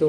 2